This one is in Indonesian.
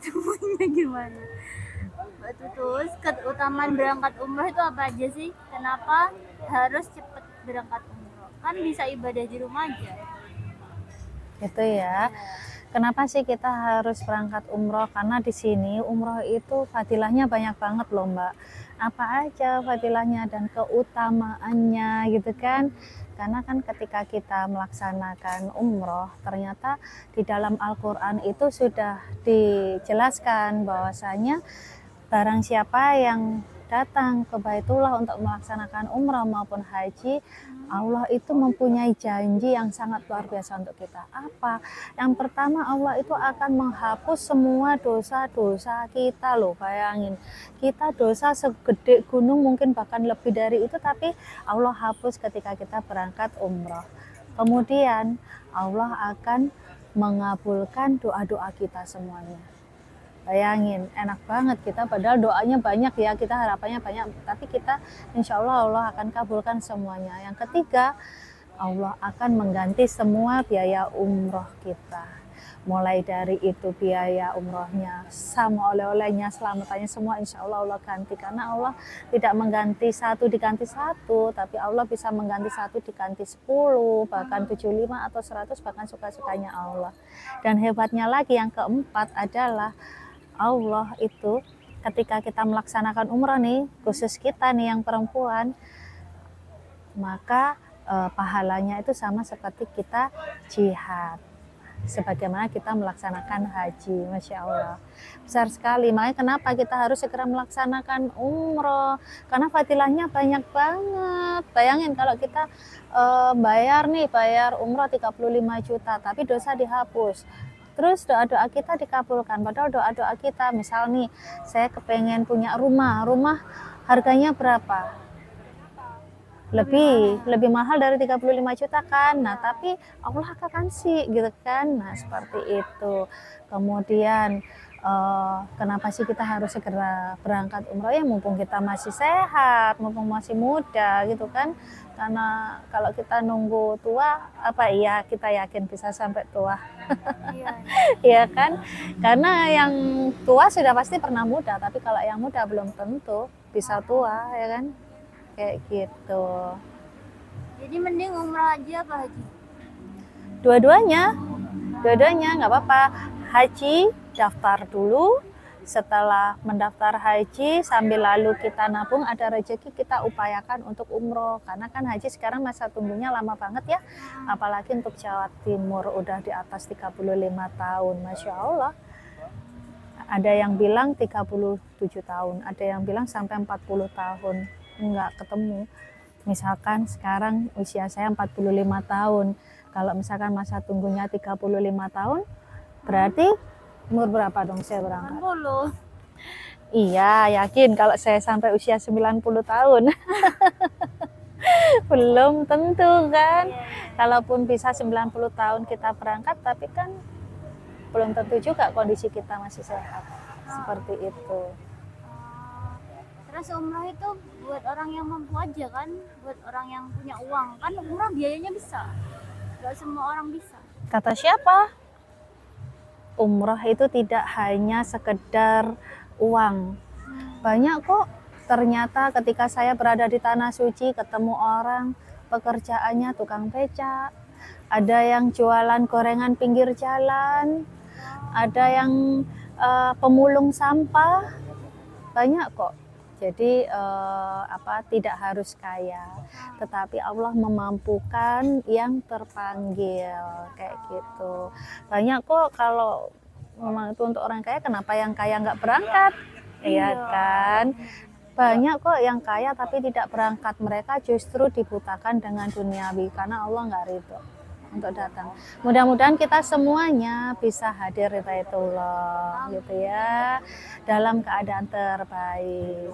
Semuanya gimana? Batu terus keutamaan berangkat umroh itu apa aja sih? Kenapa harus cepet berangkat umroh? Kan bisa ibadah di rumah aja. Gitu ya. Kenapa sih kita harus berangkat umroh? Karena di sini umroh itu fadilahnya banyak banget loh Mbak. Apa aja fadilahnya dan keutamaannya gitu kan? Karena kan ketika kita melaksanakan umroh, ternyata di dalam Al-Quran itu sudah dijelaskan bahwasanya barang siapa yang datang ke Baitullah untuk melaksanakan umrah maupun haji, Allah itu mempunyai janji yang sangat luar biasa untuk kita. Apa? Yang pertama, Allah itu akan menghapus semua dosa-dosa kita loh. Bayangin, kita dosa segede gunung mungkin bahkan lebih dari itu, tapi Allah hapus ketika kita berangkat umrah. Kemudian Allah akan mengabulkan doa-doa kita semuanya. Bayangin, enak banget kita, padahal doanya banyak ya, kita harapannya banyak, tapi kita insya Allah akan kabulkan semuanya. Yang ketiga, Allah akan mengganti semua biaya umroh kita. Mulai dari itu biaya umrohnya, sama oleh-olehnya, selamatannya, semua insya Allah ganti. Karena Allah tidak mengganti satu diganti satu, tapi Allah bisa mengganti satu diganti 10, bahkan 75 atau 100, bahkan suka-sukanya Allah. Dan hebatnya lagi yang keempat adalah Allah itu ketika kita melaksanakan umrah nih, khusus kita nih yang perempuan, maka pahalanya itu sama seperti kita jihad, sebagaimana kita melaksanakan haji. Masya Allah, besar sekali. Makanya kenapa kita harus segera melaksanakan umroh, karena fadilahnya banyak banget. Bayangin kalau kita bayar umroh 35 juta tapi dosa dihapus, terus doa-doa kita dikabulkan. Padahal doa-doa kita, misal nih, saya kepengen punya rumah harganya berapa? Lebih mahal dari 35 juta kan. Nah, tapi Allah akan kasih gitu kan. Nah, seperti itu. Kemudian kenapa sih kita harus segera berangkat umroh? Ya mumpung kita masih sehat, mumpung masih muda gitu kan. Karena kalau kita nunggu tua, apa iya kita yakin bisa sampai tua? Iya kan? Karena yang tua sudah pasti pernah muda, tapi kalau yang muda belum tentu bisa tua, ya kan? Kayak gitu. Jadi mending umroh aja apa haji? Dua-duanya nggak apa-apa. Haji daftar dulu, setelah mendaftar haji sambil lalu kita nabung, ada rezeki kita upayakan untuk umroh. Karena kan haji sekarang masa tunggunya lama banget ya, apalagi untuk Jawa Timur udah di atas 35 tahun. Masya Allah, ada yang bilang 37 tahun, ada yang bilang sampai 40 tahun nggak ketemu. Misalkan sekarang usia saya 45 tahun, kalau misalkan masa tunggunya 35 tahun, berarti umur berapa dong saya berangkat? 60. Iya, yakin kalau saya sampai usia 90 tahun. Belum tentu kan. Kalaupun bisa 90 tahun kita berangkat, tapi kan belum tentu juga kondisi kita masih sehat. Seperti itu. Terus umroh itu buat orang yang mampu aja kan, buat orang yang punya uang. Kan umroh biayanya besar, gak semua orang bisa. Kata siapa? Umroh itu tidak hanya sekedar uang. Banyak kok ternyata ketika saya berada di Tanah Suci, ketemu orang pekerjaannya tukang becak, ada yang jualan gorengan pinggir jalan, ada yang pemulung sampah, banyak kok. Jadi tidak harus kaya, tetapi Allah memampukan yang terpanggil, kayak gitu. Banyak kok, kalau memang itu untuk orang kaya, kenapa yang kaya nggak berangkat? Iya kan? Banyak kok yang kaya tapi tidak berangkat, mereka justru dibutakan dengan duniawi karena Allah nggak ridho untuk datang. Mudah-mudahan kita semuanya bisa hadir di Baitullah gitu ya, dalam keadaan terbaik.